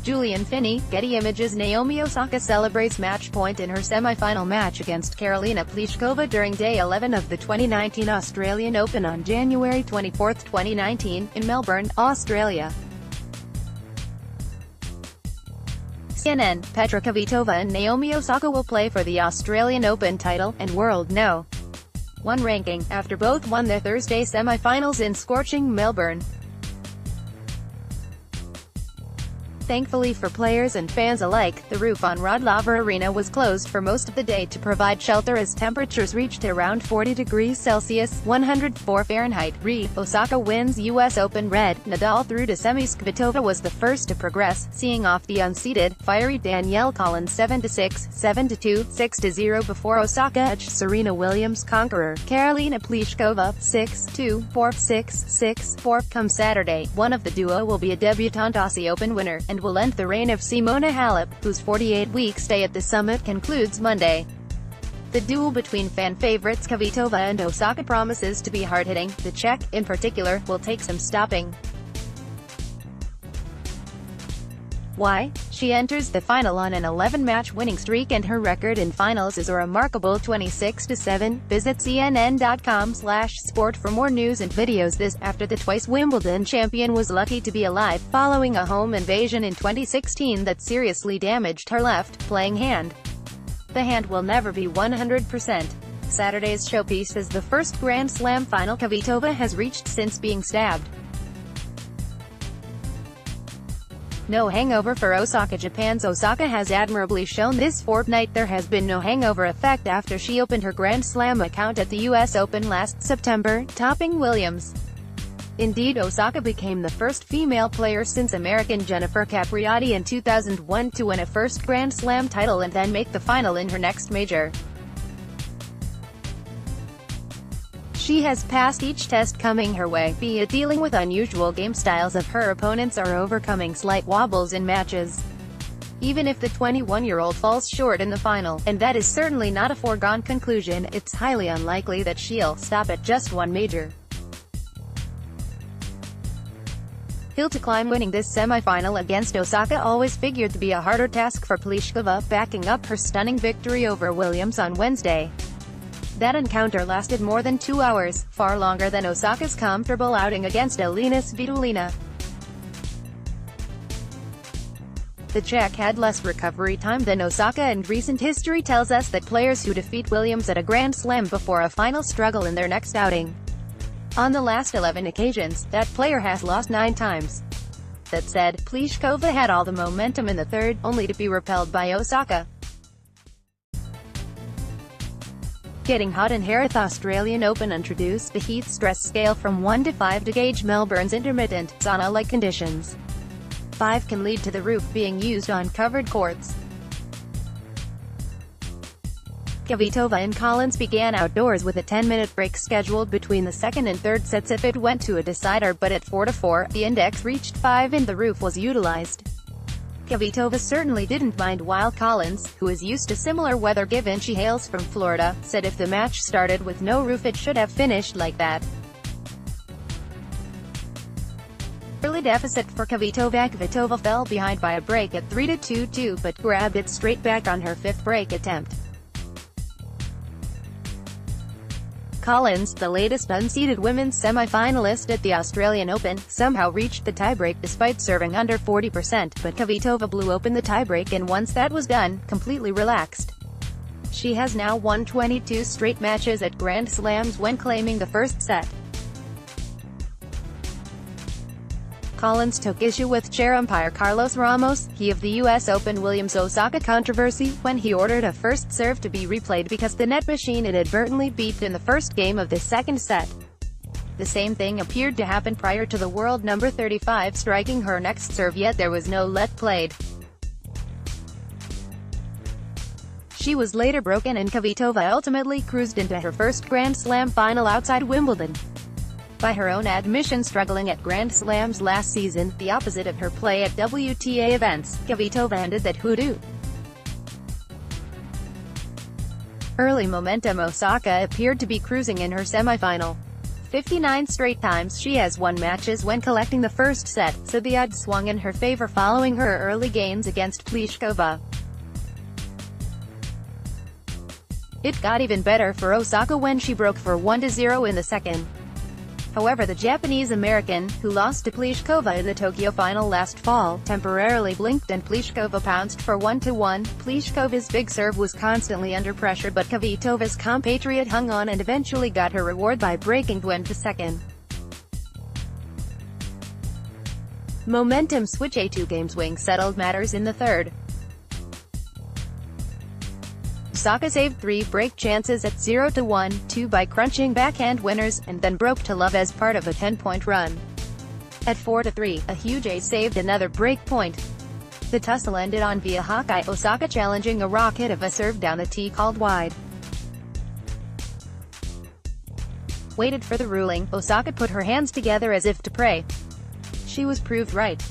Julian Finney, Getty Images Naomi Osaka celebrates match point in her semi-final match against Karolina Pliskova during Day 11 of the 2019 Australian Open on January 24, 2019, in Melbourne, Australia. CNN, Petra Kvitova and Naomi Osaka will play for the Australian Open title and World No. 1 ranking, after both won their Thursday semi-finals in scorching Melbourne. Thankfully for players and fans alike, the roof on Rod Laver Arena was closed for most of the day to provide shelter as temperatures reached around 40 degrees Celsius (104 Fahrenheit). Osaka wins US Open. Red, Nadal through to semis. Kvitova was the first to progress, seeing off the unseeded, fiery Danielle Collins 7-6, 7-2, 6-0 before Osaka edged Serena Williams' conqueror, Karolina Pliskova, 6-2, 4-6, 6-4. Come Saturday, one of the duo will be a debutante Aussie Open winner, and will end the reign of Simona Halep, whose 48-week stay at the summit concludes Monday. The duel between fan favorites Kvitova and Osaka promises to be hard-hitting. The Czech, in particular, will take some stopping. Why? She enters the final on an 11-match winning streak and her record in finals is a remarkable 26-7. Visit cnn.com/sport for more news and videos. This, after the twice Wimbledon champion was lucky to be alive, following a home invasion in 2016 that seriously damaged her left playing hand. The hand will never be 100%. Saturday's showpiece is the first Grand Slam final Kvitova has reached since being stabbed. No hangover for Osaka. Japan's Osaka has admirably shown this fortnight there has been no hangover effect after she opened her Grand Slam account at the US Open last September, topping Williams. Indeed, Osaka became the first female player since American Jennifer Capriati in 2001 to win a first Grand Slam title and then make the final in her next major. She has passed each test coming her way, be it dealing with unusual game styles of her opponents or overcoming slight wobbles in matches. Even if the 21-year-old falls short in the final, and that is certainly not a foregone conclusion, it's highly unlikely that she'll stop at just one major hill to climb. Winning this semi-final against Osaka always figured to be a harder task for Pliskova, backing up her stunning victory over Williams on Wednesday. That encounter lasted more than 2 hours, far longer than Osaka's comfortable outing against Elina Svitolina. The Czech had less recovery time than Osaka, and recent history tells us that players who defeat Williams at a Grand Slam before a final struggle in their next outing. On the last 11 occasions, that player has lost 9 times. That said, Pliskova had all the momentum in the third, only to be repelled by Osaka. Getting hot in Harris. Australian Open introduced the heat stress scale from 1 to 5 to gauge Melbourne's intermittent, sauna-like conditions. 5 can lead to the roof being used on covered courts. Kvitova and Collins began outdoors with a 10-minute break scheduled between the second and third sets if it went to a decider, but at 4-4, the index reached 5 and the roof was utilized. Kvitova certainly didn't mind, while Collins, who is used to similar weather given she hails from Florida, said if the match started with no roof it should have finished like that. Early deficit for Kvitova. Kvitova fell behind by a break at 3-2-2 but grabbed it straight back on her 5th break attempt. Collins, the latest unseeded women's semi-finalist at the Australian Open, somehow reached the tiebreak despite serving under 40%, but Kvitova blew open the tiebreak and once that was done, completely relaxed. She has now won 22 straight matches at Grand Slams when claiming the first set. Collins took issue with chair umpire Carlos Ramos, he of the US Open Williams-Osaka controversy, when he ordered a first serve to be replayed because the net machine inadvertently beeped in the first game of the second set. The same thing appeared to happen prior to the world number 35 striking her next serve, yet there was no let played. She was later broken and Kvitova ultimately cruised into her first Grand Slam final outside Wimbledon. By her own admission, struggling at Grand Slams last season, the opposite of her play at WTA events, Kvitova ended that hoodoo. Early momentum. Osaka appeared to be cruising in her semifinal. 59 straight times she has won matches when collecting the first set, so the odds swung in her favor following her early gains against Pliskova. It got even better for Osaka when she broke for 1-0 in the second. However, the Japanese-American, who lost to Pliskova in the Tokyo final last fall, temporarily blinked and Pliskova pounced for 1-1. Pliskova's big serve was constantly under pressure, but Kvitova's compatriot hung on and eventually got her reward by breaking Gwen to second. Momentum switch. A two-game swing settled matters in the third. Osaka saved 3 break chances at 0-1, 2 by crunching backhand winners, and then broke to love as part of a 10-point run. At 4-3, a huge ace saved another break point. The tussle ended on via Hawkeye, Osaka challenging a rocket of a serve down the tee called wide. Waited for the ruling, Osaka put her hands together as if to pray. She was proved right.